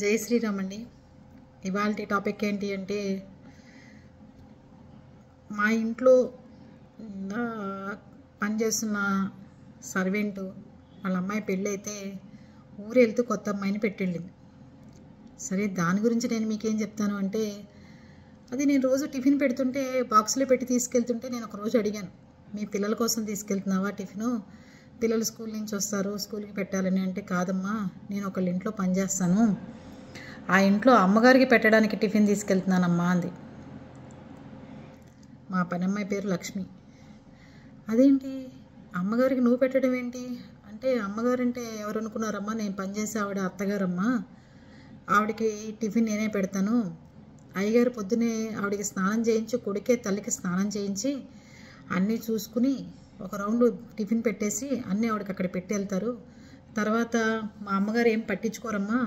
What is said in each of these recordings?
జై శ్రీరామ్ అండి. ఇవాళ టాపిక్ ఏంటి అంటే, మా ఇంట్లో పనిచేస్తున్న సర్వెంటు వాళ్ళ అమ్మాయి పెళ్ళి అయితే ఊరు వెళ్తూ కొత్త అమ్మాయిని పెట్టిళ్ళింది. సరే, దాని గురించి నేను మీకేం చెప్తాను అంటే, అది నేను రోజు టిఫిన్ పెడుతుంటే బాక్స్లో పెట్టి తీసుకెళ్తుంటే నేను ఒక రోజు అడిగాను, మీ పిల్లల కోసం తీసుకెళ్తున్నావా టిఫిను? పిల్లలు స్కూల్ నుంచి వస్తారు, స్కూల్కి పెట్టాలని. అంటే, కాదమ్మా, నేను ఒకళ్ళ ఇంట్లో పనిచేస్తాను, ఆ ఇంట్లో అమ్మగారికి పెట్టడానికి టిఫిన్ తీసుకెళ్తున్నానమ్మా అంది. మా పనమ్మాయి పేరు లక్ష్మి. అదేంటి, అమ్మగారికి నువ్వు పెట్టడం ఏంటి అంటే, అమ్మగారు అంటే ఎవరు అనుకున్నారమ్మా, నేను పనిచేసే ఆవిడ అత్తగారమ్మా, ఆవిడకి టిఫిన్ నేనే పెడతాను. అయ్యగారు పొద్దునే ఆవిడకి స్నానం చేయించి, కొడుకే తల్లికి స్నానం చేయించి అన్నీ చూసుకుని ఒక రౌండ్ టిఫిన్ పెట్టేసి అన్నీ ఆవిడకి అక్కడ పెట్టి వెళ్తారు. తర్వాత మా అమ్మగారు ఏం పట్టించుకోరమ్మా,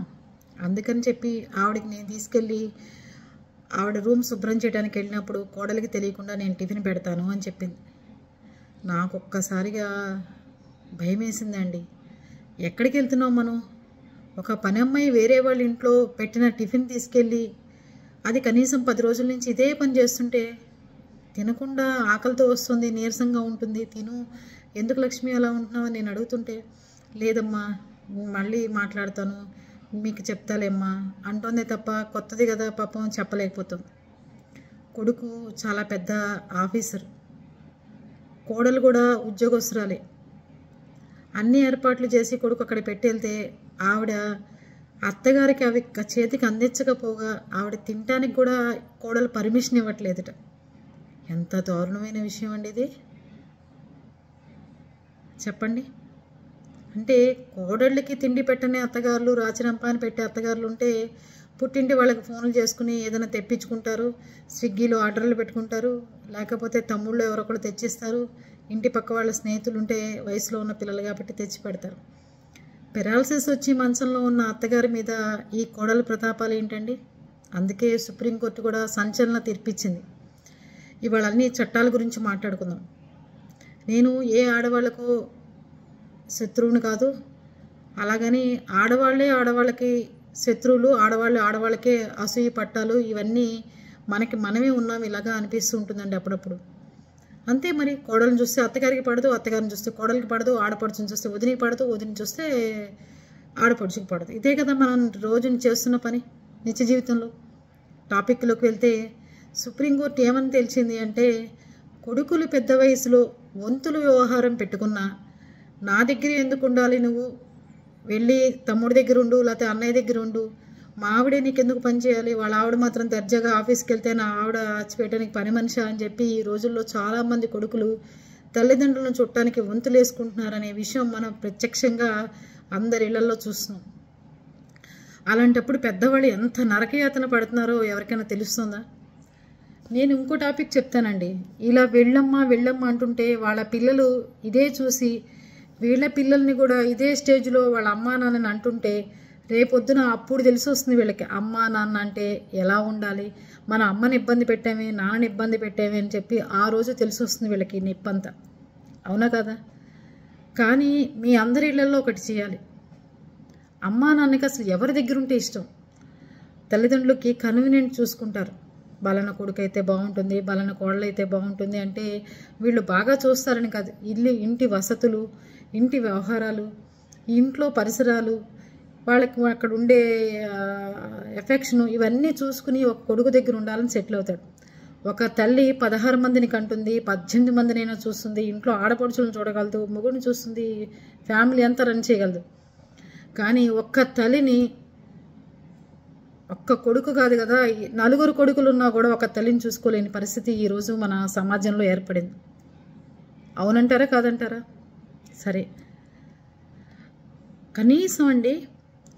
అందుకని చెప్పి ఆవిడకి నేను తీసుకెళ్ళి ఆవిడ రూమ్ శుభ్రం చేయడానికి వెళ్ళినప్పుడు కోడలికి తెలియకుండా నేను టిఫిన్ పెడతాను అని చెప్పింది. నాకు ఒక్కసారిగా భయం వేసిందండి. ఎక్కడికి వెళ్తున్నాం మనం? ఒక పని అమ్మాయి వేరే వాళ్ళ ఇంట్లో పెట్టిన టిఫిన్ తీసుకెళ్ళి అది కనీసం 10 రోజుల నుంచి ఇదే పని చేస్తుంటే, తినకుండా ఆకలితో వస్తుంది, నీరసంగా ఉంటుంది, తిను, ఎందుకు లక్ష్మి అలా ఉంటున్నావు అని నేను అడుగుతుంటే, లేదమ్మా మళ్ళీ మాట్లాడతాను, మీకు చెప్తాలేమ్మా అంటోందే తప్ప కొత్తది కదా పాపం చెప్పలేకపోతుంది. కొడుకు చాలా పెద్ద ఆఫీసర్, కోడలు కూడా ఉద్యోగస్తురాలే. అన్ని ఏర్పాట్లు చేసి కొడుకు అక్కడ పెట్టి వెళ్తే ఆవిడ అత్తగారికి అవి చేతికి అందించకపోగా ఆవిడ తినటానికి కూడా కోడలు పర్మిషన్ ఇవ్వట్లేదుట. ఎంత దారుణమైన విషయం అండి ఇది, చెప్పండి. అంటే కోడళ్ళకి తిండి పెట్టని అత్తగారులు, రాచిరంపాన్ని పెట్టే అత్తగారులు ఉంటే పుట్టింటి వాళ్ళకి ఫోన్లు చేసుకుని ఏదైనా తెప్పించుకుంటారు, స్విగ్గీలో ఆర్డర్లు పెట్టుకుంటారు, లేకపోతే తమ్ముళ్ళు ఎవరొకరు తెచ్చిస్తారు, ఇంటి పక్క వాళ్ళ స్నేహితులు ఉంటే వయసులో ఉన్న పిల్లలు కాబట్టి తెచ్చి పెడతారు. పెరాలసిస్ వచ్చి మంచంలో ఉన్న అత్తగారి మీద ఈ కోడల ప్రతాపాలు ఏంటండి? అందుకే సుప్రీంకోర్టు కూడా సంచలన తీర్పిచ్చింది. ఇవాళ అన్ని చట్టాల గురించి మాట్లాడుకుందాం. నేను ఏ ఆడవాళ్లకు శత్రువుని కాదు, అలాగని ఆడవాళ్ళకి శత్రువులు, ఆడవాళ్ళకే అసూయ పట్టాలు, ఇవన్నీ మనమే ఉన్నాం ఇలాగా అనిపిస్తూ ఉంటుందండి అప్పుడప్పుడు. అంతే మరి, కోడలను చూస్తే అత్తగారికి పడదు, అత్తగారిని చూస్తే కోడలికి పడదు, ఆడపడుచుని చూస్తే వదినికి పడదు, వదిని చూస్తే ఆడపడుచుకి పడదు. ఇదే కదా మనం రోజుని చేస్తున్న పని నిత్య జీవితంలో. టాపిక్లోకి వెళ్తే సుప్రీంకోర్టు ఏమని తెలిసింది అంటే, కొడుకులు పెద్ద వయసులో వంతులు వ్యవహారం పెట్టుకున్నా నా దగ్గర ఎందుకు ఉండాలి, నువ్వు వెళ్ళి తమ్ముడి దగ్గర ఉండు, లేకపోతే అన్నయ్య దగ్గర ఉండు, మా ఆవిడే నీకెందుకు పని చేయాలి, వాళ్ళ ఆవిడ మాత్రం దర్జాగా ఆఫీస్కి వెళ్తే నా ఆవిడ చేయడానికి పని మనిషి అని చెప్పి ఈ రోజుల్లో చాలామంది కొడుకులు తల్లిదండ్రులను చుట్టానికి వంతులు వేసుకుంటున్నారనే విషయం మనం ప్రత్యక్షంగా అందరి ఇళ్లలో చూస్తున్నాం. అలాంటప్పుడు పెద్దవాళ్ళు ఎంత నరకయాతన పడుతున్నారో ఎవరికైనా తెలుస్తుందా? నేను ఇంకో టాపిక్ చెప్తానండి. ఇలా వెళ్ళమ్మా అంటుంటే వాళ్ళ పిల్లలు ఇదే చూసి వీళ్ళ పిల్లల్ని కూడా ఇదే స్టేజ్లో వాళ్ళ అమ్మా నాన్నని అంటుంటే రేపొద్దున అప్పుడు తెలిసి వస్తుంది వీళ్ళకి, అమ్మా నాన్న అంటే ఎలా ఉండాలి, మన అమ్మని ఇబ్బంది పెట్టామే, నాన్నని ఇబ్బంది పెట్టామే అని చెప్పి ఆ రోజు తెలిసి వస్తుంది వీళ్ళకి నిప్పంతా. అవునా కదా? కానీ మీ అందరి ఇళ్లలో ఒకటి చేయాలి. అమ్మా నాన్నకి అసలు ఎవరి దగ్గర ఉంటే ఇష్టం? తల్లిదండ్రులకి కన్వీనియంట్ చూసుకుంటారు. బలన కొడుకు అయితే బాగుంటుంది, బలన కోడలు అయితే బాగుంటుంది అంటే వీళ్ళు బాగా చూస్తారని కాదు, ఇంటి వసతులు, ఇంటి వ్యవహారాలు, ఇంట్లో పరిసరాలు, వాళ్ళకి అక్కడ ఉండే ఎఫెక్షను, ఇవన్నీ చూసుకుని ఒక కొడుకు దగ్గర ఉండాలని సెటిల్ అవుతాడు. ఒక తల్లి 16 మందిని కంటుంది, 18 మందినైనా చూస్తుంది, ఇంట్లో ఆడపడుచులను చూడగలదు, మొగుడిని చూస్తుంది, ఫ్యామిలీ అంతా రన్ చేయగలదు. కానీ ఒక్క తల్లిని, ఒక్క కొడుకు కాదు కదా, 4 కొడుకులు ఉన్నా కూడా ఒక తల్లిని చూసుకోలేని పరిస్థితి ఈరోజు మన సమాజంలో ఏర్పడింది. అవునంటారా కాదంటారా? సరే, కనీసం అండి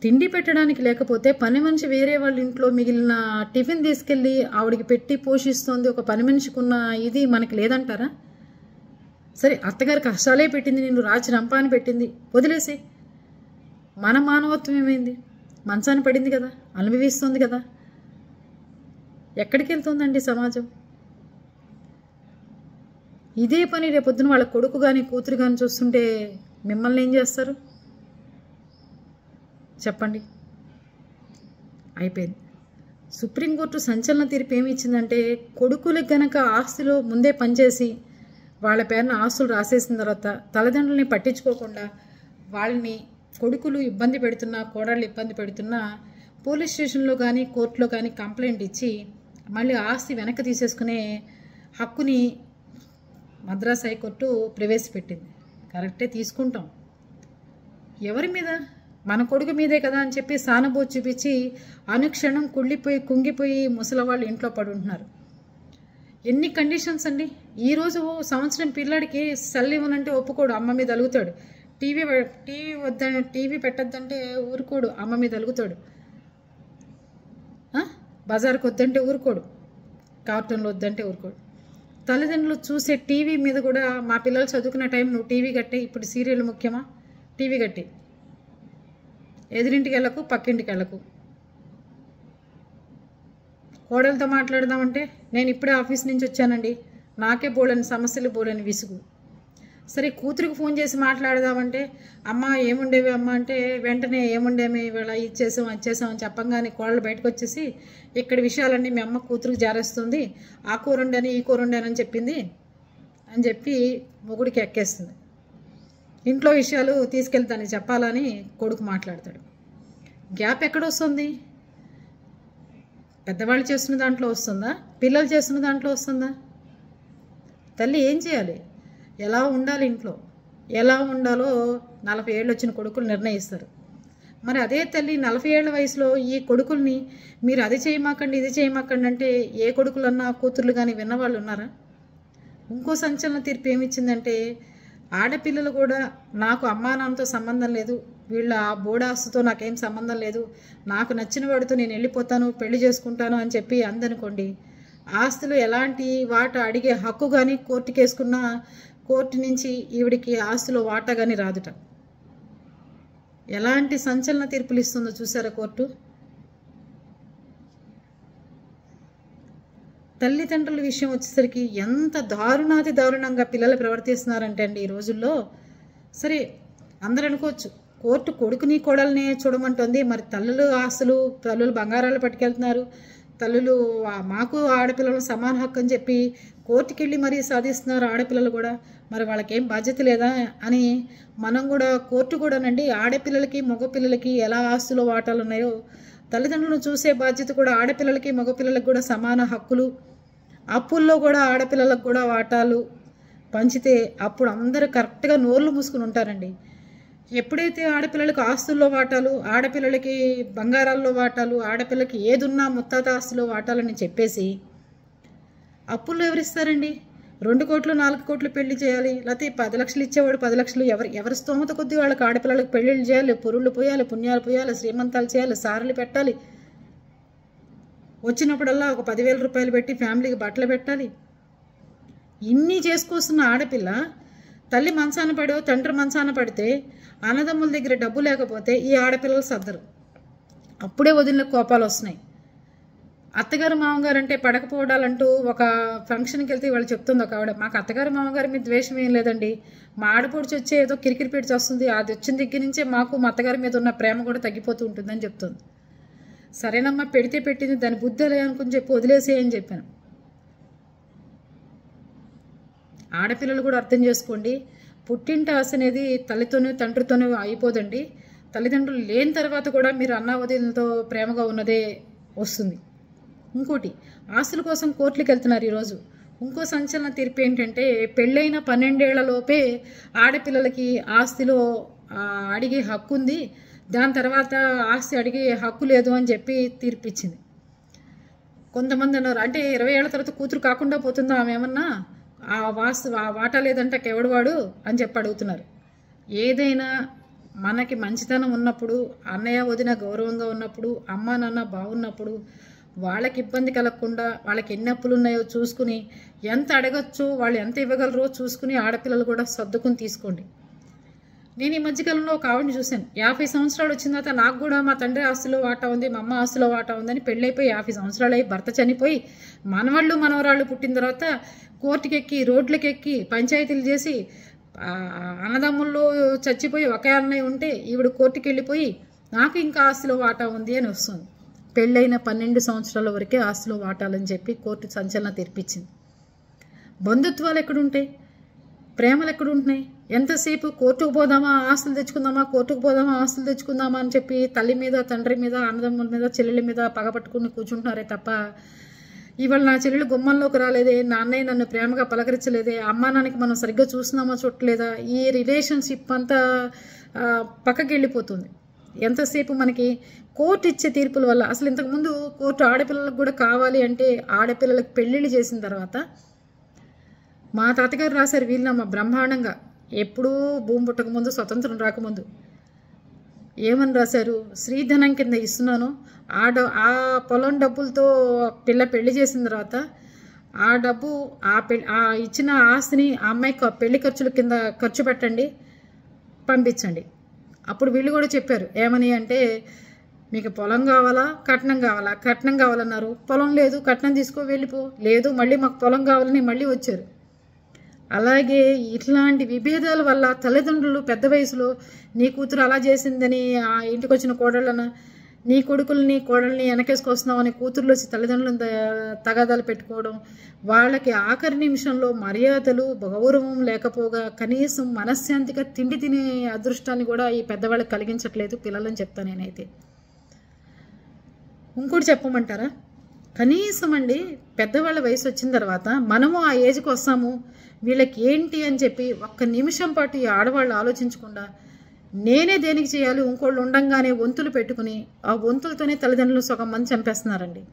తిండి పెట్టడానికి లేకపోతే పని మనిషి వేరే వాళ్ళ ఇంట్లో మిగిలిన టిఫిన్ తీసుకెళ్ళి ఆవిడికి పెట్టి పోషిస్తోంది ఒక పని మనిషికి ఉన్న ఇది మనకి లేదంటారా? సరే, అత్తగారి కష్టాలే పెట్టింది, నిన్ను రాచి రంపాని పెట్టింది, వదిలేసి మన మానవత్వం ఏమైంది? మంచాన్ని పడింది కదా, అనుభవిస్తుంది కదా. ఎక్కడికి వెళ్తుందండి సమాజం? ఇదే పని రేపొద్దున వాళ్ళ కొడుకు కానీ కూతురు కానీ చూస్తుంటే మిమ్మల్ని ఏం చేస్తారు చెప్పండి? అయిపోయింది. సుప్రీంకోర్టు సంచలన తీర్పు ఏమి ఇచ్చిందంటే, కొడుకులకు గనక ఆస్తిలో ముందే పనిచేసి వాళ్ళ పేరున ఆస్తులు రాసేసిన తర్వాత తల్లిదండ్రులని పట్టించుకోకుండా వాళ్ళని కొడుకులు ఇబ్బంది పెడుతున్నా, కోడళ్ళు ఇబ్బంది పెడుతున్నా పోలీస్ స్టేషన్లో కానీ కోర్టులో కానీ కంప్లైంట్ ఇచ్చి మళ్ళీ ఆస్తి వెనక్కి తీసేసుకునే హక్కుని మద్రాస్ హైకోర్టు ప్రవేశపెట్టింది. కరెక్టే, తీసుకుంటాం. ఎవరి మీద? మన కొడుకు మీదే కదా అని చెప్పి సానుభూతి చూపించి అనుక్షణం కుళ్ళిపోయి కుంగిపోయి ముసలివాళ్ళు ఇంట్లో పడి ఉంటున్నారు. ఎన్ని కండిషన్స్ అండి. ఈరోజు సంవత్సరం పిల్లాడికి సెల్ ఇవ్వనంటే ఒప్పుకోడు, అమ్మ మీద అలుగుతాడు. టీవీ టీవీ పెట్టద్దంటే ఊరుకోడు, అమ్మ మీద అలుగుతాడు. బజార్కి వద్దంటే ఊరుకోడు, కార్టూన్లు వద్దంటే ఊరుకోడు. తల్లిదండ్రులు చూసే టీవీ మీద కూడా, మా పిల్లలు చదువుకున్న టైం నువ్వు టీవీ కట్టే, ఇప్పుడు సీరియల్ ముఖ్యమా, టీవీ కట్టి ఎదురింటికి వెళ్ళకు, పక్కింటికి వెళ్ళకు. కోడలతో మాట్లాడదామంటే నేను ఇప్పుడే ఆఫీస్ నుంచి వచ్చానండి, నాకే బోలని సమస్యలు, బోలని విసుగు. సరే కూతురికి ఫోన్ చేసి మాట్లాడదామంటే, అమ్మ ఏముండేవి అమ్మ అంటే వెంటనే ఏముండేమి ఇవాళ ఇచ్చేసాం అది చేసాం అని చెప్పంగానే కోడలు బయటకు వచ్చేసి ఇక్కడ విషయాలన్నీ మీ అమ్మ కూతురికి జారేస్తుంది, ఆ కూర ఉండని ఈ కూర ఉండని చెప్పింది అని చెప్పి మొగుడికి ఎక్కేస్తుంది. ఇంట్లో విషయాలు తీసుకెళ్తానని చెప్పాలని కొడుకు మాట్లాడతాడు. గ్యాప్ ఎక్కడ వస్తుంది? పెద్దవాళ్ళు చేస్తున్న దాంట్లో వస్తుందా, పిల్లలు చేస్తున్న దాంట్లో వస్తుందా? తల్లి ఏం చేయాలి, ఎలా ఉండాలి, ఇంట్లో ఎలా ఉండాలో 40 ఏళ్ళు వచ్చిన కొడుకులు నిర్ణయిస్తారు. మరి అదే తల్లి 40 ఏళ్ల వయసులో ఈ కొడుకుల్ని మీరు అది చేయమాకండి ఇది చేయమాకండి అంటే ఏ కొడుకులన్నా కూతుర్లు కానీ విన్నవాళ్ళు ఉన్నారా? ఇంకో సంచలన తీర్పు ఏమిచ్చిందంటే, ఆడపిల్లలు కూడా నాకు అమ్మా నాన్నతో సంబంధం లేదు, వీళ్ళ బోడాస్తుతో నాకేం సంబంధం లేదు, నాకు నచ్చిన వాడితో నేను వెళ్ళిపోతాను, పెళ్లి చేసుకుంటాను అని చెప్పి అందనుకోండి, ఆస్తులు ఎలాంటి వాటా అడిగే హక్కు కానీ కోర్టుకి వేసుకున్న కోర్టు నుంచి ఈవిడికి ఆస్తులో వాటా కానీ రాదుట. ఎలాంటి సంచలన తీర్పులు ఇస్తుందో చూసారా కోర్టు. తల్లిదండ్రుల విషయం వచ్చేసరికి ఎంత దారుణాతి దారుణంగా పిల్లలు ప్రవర్తిస్తున్నారంటే అండి ఈ రోజుల్లో. సరే అందరూ అనుకోవచ్చు, కోర్టు కొడుకుని కోడల్ని చూడమంటుంది, మరి తల్లులు ఆస్తులు, తల్లులు బంగారాలు పట్టుకెళ్తున్నారు, తల్లులు మాకు ఆడపిల్లలు సమాన హక్కు అని చెప్పి కోర్టుకి వెళ్ళి మరీ సాధిస్తున్నారు ఆడపిల్లలు కూడా, మరి వాళ్ళకేం బాధ్యత లేదా అని మనం కూడా కోర్టు కూడానండి ఆడపిల్లలకి మగపిల్లలకి ఎలా ఆస్తులు వాటాలు ఉన్నాయో తల్లిదండ్రులను చూసే బాధ్యత కూడా ఆడపిల్లలకి మగపిల్లలకి కూడా సమాన హక్కులు, అప్పుల్లో కూడా ఆడపిల్లలకు కూడా వాటాలు పంచితే అప్పుడు అందరూ కరెక్ట్గా నోర్లు మూసుకుని ఉంటారండి. ఎప్పుడైతే ఆడపిల్లలకి ఆస్తుల్లో వాటాలు, ఆడపిల్లలకి బంగారాల్లో వాటాలు, ఆడపిల్లకి ఏదున్నా ముత్తాత ఆస్తులో వాటాలని చెప్పేసి అప్పుల్లో ఎవరిస్తారండి? 2 కోట్లు 4 కోట్లు పెళ్లి చేయాలి, లేకపోతే 10 లక్షలు ఇచ్చేవాడు 10 లక్షలు, ఎవరి స్తోమత కొద్దీ వాళ్ళకి ఆడపిల్లలకు పెళ్ళిళ్ళు చేయాలి, పురుళ్ళు పోయాలి, పుణ్యాలు పోయాలి, శ్రీమంతాలు చేయాలి, సారలు పెట్టాలి, వచ్చినప్పుడల్లా ఒక 10,000 రూపాయలు పెట్టి ఫ్యామిలీకి బట్టలు పెట్టాలి. ఇన్ని చేసుకొస్తున్న ఆడపిల్ల తల్లి మంచాన పడో తండ్రి మంచాన పడితే అన్నదమ్ముల దగ్గర డబ్బు లేకపోతే ఈ ఆడపిల్లలు సర్దరు. అప్పుడే వదిలిన కోపాలు వస్తున్నాయి. అత్తగారు మామగారు అంటే పడకపోవడాలంటూ ఒక ఫంక్షన్కి వెళ్తే వాళ్ళు చెప్తుంది ఒక ఆవిడ, మాకు అత్తగారు మామగారి మీద ద్వేషం ఏం లేదండి, మా ఆడపొడిచి వచ్చే ఏదో కిరికిరి పెడిచి వస్తుంది, అది వచ్చిన దగ్గర నుంచే మాకు మా అత్తగారి మీద ఉన్న ప్రేమ కూడా తగ్గిపోతూ ఉంటుందని చెప్తుంది. సరేనమ్మా పెడితే పెట్టింది, దాని బుద్ధి అనుకుని చెప్పి వదిలేసేయని చెప్పాను. ఆడపిల్లలు కూడా అర్థం చేసుకోండి, పుట్టింటి ఆశ అనేది తల్లితోనే తండ్రితోనే అయిపోదండి. తల్లిదండ్రులు లేని తర్వాత కూడా మీరు అన్నా వదినలతో ప్రేమగా ఉన్నదే వస్తుంది. ఇంకోటి, ఆస్తుల కోసం కోర్టులకు వెళ్తున్నారు ఈరోజు. ఇంకో సంచలన తీర్పు ఏంటంటే, పెళ్ళైన 12 ఏళ్లలోపే ఆడపిల్లలకి ఆస్తిలో అడిగే హక్కు ఉంది, దాని తర్వాత ఆస్తి అడిగే హక్కు లేదు అని చెప్పి తీర్పు ఇచ్చింది. కొంతమంది అన్నారు, అంటే 20 ఏళ్ల తర్వాత కూతురు కాకుండా పోతుందా ఆమె ఏమన్నా, ఆ వాటా లేదంటే ఎవడవాడు అని చెప్పి అడుగుతున్నారు. ఏదైనా మనకి మంచితనం ఉన్నప్పుడు, అన్నయ్య వదిన గౌరవంగా ఉన్నప్పుడు, అమ్మ నాన్న బాగున్నప్పుడు, వాళ్ళకి ఇబ్బంది కలగకుండా వాళ్ళకి ఎన్ని అప్పులు ఉన్నాయో చూసుకుని ఎంత అడగచ్చో వాళ్ళు ఎంత ఇవ్వగలరో చూసుకుని ఆడపిల్లలు కూడా సర్దుకుని తీసుకోండి. నేను ఈ మధ్యకాలంలో ఒక ఆవిడని చూశాను, 50 సంవత్సరాలు వచ్చిన తర్వాత నాకు కూడా మా తండ్రి ఆస్తిలో వాటా ఉంది, మా అమ్మ ఆస్తిలో వాటా ఉందని పెళ్ళైపోయి 50 సంవత్సరాలు అయ్యి భర్త చనిపోయి మనవాళ్ళు మనవరాళ్ళు పుట్టిన తర్వాత కోర్టుకి ఎక్కి రోడ్లకి ఎక్కి పంచాయతీలు చేసి అన్నదమ్ముల్లో చచ్చిపోయి ఒకే అన్నయ్య ఉంటే ఈవిడ కోర్టుకి వెళ్ళిపోయి నాకు ఇంకా ఆస్తిలో వాటా ఉంది అని వస్తుంది. పెళ్ళైన 12 సంవత్సరాల వరకే ఆస్తిలో వాటాలని చెప్పి కోర్టు సంచలన తీర్పిచ్చింది. బంధుత్వాలు ఎక్కడుంటాయి, ప్రేమలు ఎక్కడుంటున్నాయి? ఎంతసేపు కోర్టుకు పోదామా ఆస్తులు తెచ్చుకుందామా, కోర్టుకు పోదామా ఆస్తులు తెచ్చుకుందామా అని చెప్పి తల్లి మీద, తండ్రి మీద, అన్నదమ్ముల మీద, చెల్లెళ్ళ మీద పగపట్టుకుని కూర్చుంటున్నారే తప్ప, ఇవాళ నా చెల్లెలు గుమ్మంలోకి రాలేదే, నాన్నయ్య నన్ను ప్రేమగా పలకరించలేదే, అమ్మా నాన్నకి మనం సరిగ్గా చూస్తున్నామా చూడలేదా, ఈ రిలేషన్షిప్ అంతా పక్కకి వెళ్ళిపోతుంది. ఎంతసేపు మనకి కోర్టు ఇచ్చే తీర్పుల వల్ల. అసలు ఇంతకుముందు కోర్టు ఆడపిల్లలకు కూడా కావాలి అంటే ఆడపిల్లలకు పెళ్ళిళ్ళు చేసిన తర్వాత మా తాతగారు రాశారు వీలునామా బ్రహ్మాండంగా, ఎప్పుడూ భూమి పుట్టక ముందు, స్వతంత్రం రాకముందు. ఏమని రాశారు? స్త్రీధనం కింద ఇస్తున్నాను, ఆ పొలం డబ్బులతో పిల్ల పెళ్లి చేసిన తర్వాత ఆ డబ్బు ఆ ఇచ్చిన ఆస్తిని ఆ అమ్మాయికి పెళ్లి ఖర్చుల కింద ఖర్చు పెట్టండి, పంపించండి. అప్పుడు వీళ్ళు కూడా చెప్పారు ఏమని అంటే, మీకు పొలం కావాలా కట్నం కావాలా? కట్నం కావాలన్నారు. పొలం లేదు, కట్నం తీసుకో వెళ్ళిపో. లేదు, మళ్ళీ మాకు పొలం కావాలని మళ్ళీ వచ్చారు. అలాగే ఇట్లాంటి విభేదాల వల్ల తల్లిదండ్రులు పెద్ద వయసులో నీ కూతురు అలా చేసిందని ఆ ఇంటికి వచ్చిన కోడళ్ళన, నీ కొడుకుల్ని కోడల్ని వెనకేసుకొస్తున్నామని కూతుర్లు వచ్చి తల్లిదండ్రులను తగాదాలు పెట్టుకోవడం, వాళ్ళకి ఆఖరి నిమిషంలో మర్యాదలు గౌరవం లేకపోగా కనీసం మనశ్శాంతిగా తిండి తినే అదృష్టాన్ని కూడా ఈ పెద్దవాళ్ళకి కలిగించట్లేదు పిల్లలని చెప్తాను నేనైతే. ఇంకోటి చెప్పమంటారా? కనీసం అండి పెద్దవాళ్ళ వయసు వచ్చిన తర్వాత మనము ఆ ఏజ్కి వస్తాము, వీళ్ళకి ఏంటి అని చెప్పి ఒక్క నిమిషం పాటు ఈ ఆడవాళ్ళు ఆలోచించకుండా నేనే దేనికి చేయాలి, ఇంకోళ్ళు ఉండంగానే వంతులు పెట్టుకుని ఆ వంతులతోనే తల్లిదండ్రులు సగం మంది చంపేస్తున్నారండి.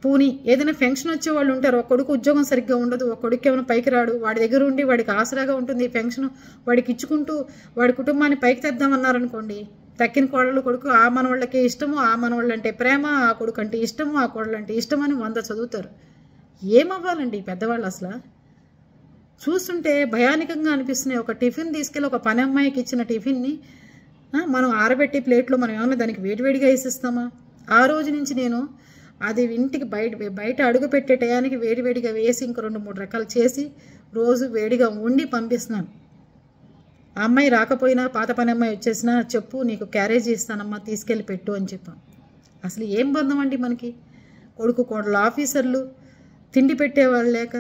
పూని ఏదైనా ఫంక్షన్ వచ్చే వాళ్ళు ఉంటారు, ఒక కొడుకు ఉద్యోగం సరిగ్గా ఉండదు, ఒక కొడుకు ఏమైనా పైకి రాడు, వాడి దగ్గర ఉండి వాడికి ఆసరాగా ఉంటుంది ఈ ఫంక్షన్, వాడికి ఇచ్చుకుంటూ వాడి కుటుంబాన్ని పైకి తెద్దామన్నారనుకోండి, తక్కిన కోడళ్ళు కొడుకు ఆ మనవాళ్ళకే ఇష్టము, ఆ మనవాళ్ళు అంటే ప్రేమ, ఆ కొడుకు అంటే ఇష్టము, ఆ కోడలు అంటే ఇష్టమని 100 చదువుతారు. ఏమవ్వాలండి పెద్దవాళ్ళు? అసలు చూస్తుంటే భయానకంగా అనిపిస్తున్నాయి. ఒక టిఫిన్ తీసుకెళ్ళి ఒక పని అమ్మాయికి ఇచ్చిన టిఫిన్ని మనం ఆరబెట్టి ప్లేట్లో మనం ఏమన్నా దానికి వేడివేడిగా వేసిస్తామా? ఆ రోజు నుంచి నేను అది ఇంటికి బయట అడుగు పెట్టే టయానికి వేడివేడిగా వేసి ఇంకో 2-3 రకాలు చేసి రోజు వేడిగా వండి పంపిస్తున్నాను. ఆ అమ్మాయి రాకపోయినా పాత పని అమ్మాయి వచ్చేసినా చెప్పు, నీకు క్యారేజీ ఇస్తానమ్మా, తీసుకెళ్ళి పెట్టు అని చెప్పాం. అసలు ఏం బంధం అండి మనకి? కొడుకు కోడలు ఆఫీసర్లు, తిండి పెట్టేవాళ్ళు లేక.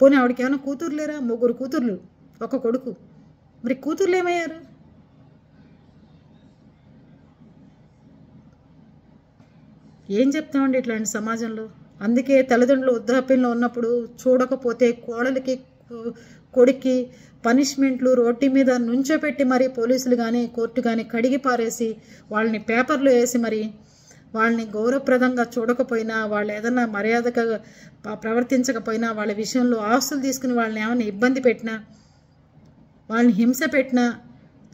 పోనీ ఆవిడకి ఏమైనా కూతురు లేరా? 3 కూతుర్లు, ఒక కొడుకు. మరి కూతుర్లు ఏమయ్యారు? ఏం చెప్తామండి ఇట్లాంటి సమాజంలో? అందుకే తల్లిదండ్రులు వృద్ధాప్యంలో ఉన్నప్పుడు చూడకపోతే కోడలికి కొడుక్కి పనిష్మెంట్లు రోడ్డు మీద నుంచోపెట్టి మరి పోలీసులు కానీ కోర్టు కానీ కడిగి పారేసి వాళ్ళని పేపర్లు వేసి మరి వాళ్ళని గౌరవప్రదంగా చూడకపోయినా, వాళ్ళు ఏదైనా మర్యాదగా ప్రవర్తించకపోయినా, వాళ్ళ విషయంలో ఆస్తులు తీసుకుని వాళ్ళని ఏమైనా ఇబ్బంది పెట్టినా, వాళ్ళని హింస పెట్టినా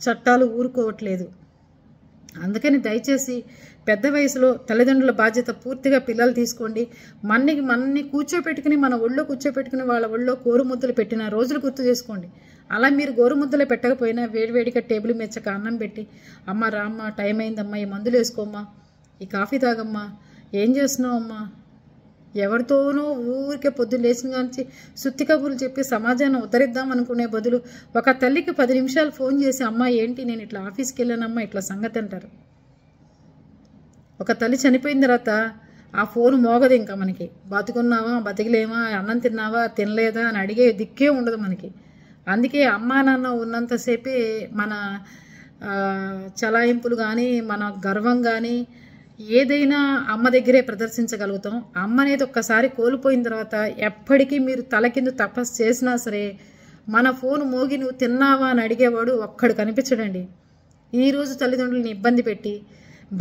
చట్టాలు ఊరుకోవట్లేదు. అందుకని దయచేసి పెద్ద వయసులో తల్లిదండ్రుల బాధ్యత పూర్తిగా పిల్లలు తీసుకోండి. మన్ని కూర్చోపెట్టుకుని మన ఒళ్ళో కూర్చోపెట్టుకుని వాళ్ళ ఒళ్ళో గోరుముద్దలు పెట్టిన రోజులు గుర్తు చేసుకోండి. అలా మీరు గోరుముద్దలు పెట్టకపోయినా వేడివేడిగా టేబుల్ మెచ్చక అన్నం పెట్టి, అమ్మ రామ్మ టైం అయిందమ్మా, ఈ మందులు వేసుకోమ్మా, ఈ కాఫీ తాగమ్మా, ఏం చేస్తున్నావు అమ్మా, ఎవరితోనో ఊరికే పొద్దున్న లేచిన కాంచి సుత్తి కబుర్లు చెప్పి సమాజాన్ని ఉద్ధరిద్దాం అనుకునే బదులు ఒక తల్లికి 10 నిమిషాలు ఫోన్ చేసి, అమ్మ ఏంటి నేను ఇట్లా ఆఫీస్కి వెళ్ళానమ్మా, ఇట్లా సంగతి అంటారు. ఒక తల్లి చనిపోయిన తర్వాత ఆ ఫోన్ మోగదు. ఇంకా మనకి బతుకున్నావా బతికలేమా, అన్నం తిన్నావా తినలేదా అని అడిగే దిక్కే ఉండదు మనకి. అందుకే అమ్మా నాన్న ఉన్నంతసేపే మన చలాయింపులు కానీ మన గర్వం కానీ ఏదైనా అమ్మ దగ్గరే ప్రదర్శించగలుగుతాం. అమ్మ అనేది ఒక్కసారి కోల్పోయిన తర్వాత ఎప్పటికీ మీరు తల కింద తపస్సు చేసినా సరే మన ఫోన్ మోగి నువ్వు తిన్నావా అని అడిగేవాడు ఒక్కడు కనిపించడండి. ఈరోజు తల్లిదండ్రులని ఇబ్బంది పెట్టి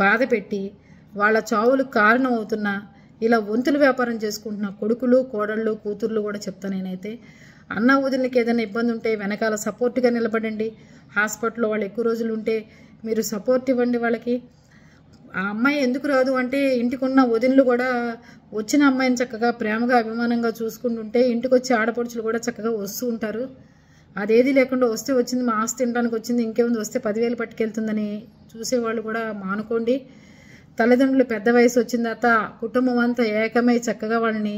బాధ పెట్టి వాళ్ళ చావులకు కారణం అవుతున్నా ఇలా వంతుల వ్యాపారం చేసుకుంటున్న కొడుకులు కోడళ్ళు కూతుర్లు కూడా చెప్తాను నేనైతే. అన్న వదినకి ఏదైనా ఇబ్బంది ఉంటే వెనకాల సపోర్ట్గా నిలబడండి. హాస్పిటల్లో వాళ్ళు ఎక్కువ రోజులు ఉంటే మీరు సపోర్ట్ ఇవ్వండి వాళ్ళకి. ఆ అమ్మాయి ఎందుకు రాదు అంటే ఇంటికున్న వదినలు కూడా వచ్చిన అమ్మాయిని చక్కగా ప్రేమగా అభిమానంగా చూసుకుంటుంటే ఇంటికి వచ్చే ఆడపడుచులు కూడా చక్కగా వస్తూ ఉంటారు. అదేది లేకుండా వస్తే వచ్చింది మా ఆస్తి తినడానికి వచ్చింది, ఇంకేముంది వస్తే 10,000 పట్టుకెళ్తుందని చూసేవాళ్ళు కూడా మానుకోండి. తల్లిదండ్రులు పెద్ద వయసు వచ్చిన తర్వాత కుటుంబం అంతా ఏకమై చక్కగా వాళ్ళని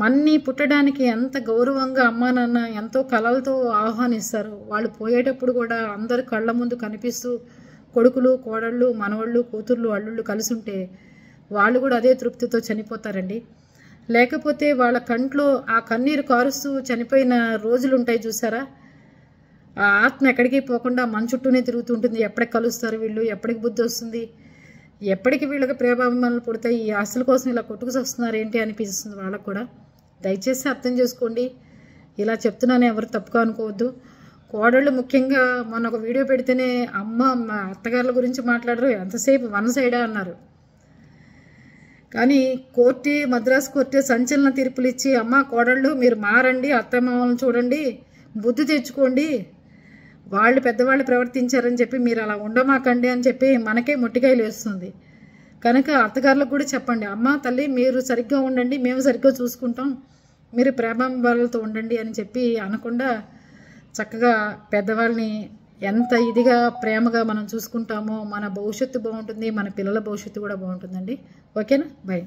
మన్ని పుట్టడానికి ఎంత గౌరవంగా అమ్మా నాన్న ఎంతో కలలతో ఆహ్వానిస్తారు. వాళ్ళు పోయేటప్పుడు కూడా అందరి కళ్ళ ముందు కనిపిస్తూ కొడుకులు, కోడళ్ళు, మనవళ్ళు, కూతుర్లు, అల్లుళ్ళు కలిసి ఉంటే వాళ్ళు కూడా అదే తృప్తితో చనిపోతారండి. లేకపోతే వాళ్ళ కంట్లో ఆ కన్నీరు కారుస్తూ చనిపోయిన రోజులు ఉంటాయి చూసారా, ఆ ఆత్మ ఎక్కడికి పోకుండా మన చుట్టూనే తిరుగుతుంటుంది. ఎప్పటికి కలుస్తారు వీళ్ళు, ఎప్పటికి బుద్ధి వస్తుంది, ఎప్పటికి వీళ్ళకి ప్రేమాభిమానాలు పుడతాయి, ఈ ఆస్తుల కోసం ఇలా కొట్టుకు వస్తున్నారు ఏంటి అనిపిస్తుంది వాళ్ళకు కూడా. దయచేసి అర్థం చేసుకోండి. ఇలా చెప్తున్నాను, ఎవరు తప్పుగా అనుకోవద్దు. కోడళ్ళు ముఖ్యంగా మొన్న ఒక వీడియో పెడితేనే అమ్మ అత్తగారుల గురించి మాట్లాడరు, ఎంతసేపు వన్ సైడా అన్నారు. కానీ మద్రాసు కోర్టే సంచలన తీర్పులు ఇచ్చి అమ్మ కోడళ్ళు మీరు మారండి, అత్తమామలను చూడండి, బుద్ధి తెచ్చుకోండి, వాళ్ళు పెద్దవాళ్ళు ప్రవర్తించారని చెప్పి మీరు అలా ఉండమాకండి అని చెప్పి మనకే మొట్టికాయలు వేస్తుంది. కనుక అత్తగారులకు కూడా చెప్పండి, అమ్మ తల్లి మీరు సరిగ్గా ఉండండి, మేము సరిగ్గా చూసుకుంటాం, మీరు ప్రేమాభిమానాలతో ఉండండి అని చెప్పి అనకుండా చక్కగా పెద్దవాళ్ళని ఎంత ఇదిగా ప్రేమగా మనం చూసుకుంటామో మన భవిష్యత్తు బాగుంటుంది, మన పిల్లల భవిష్యత్తు కూడా బాగుంటుందండి. ఓకేనా? బై.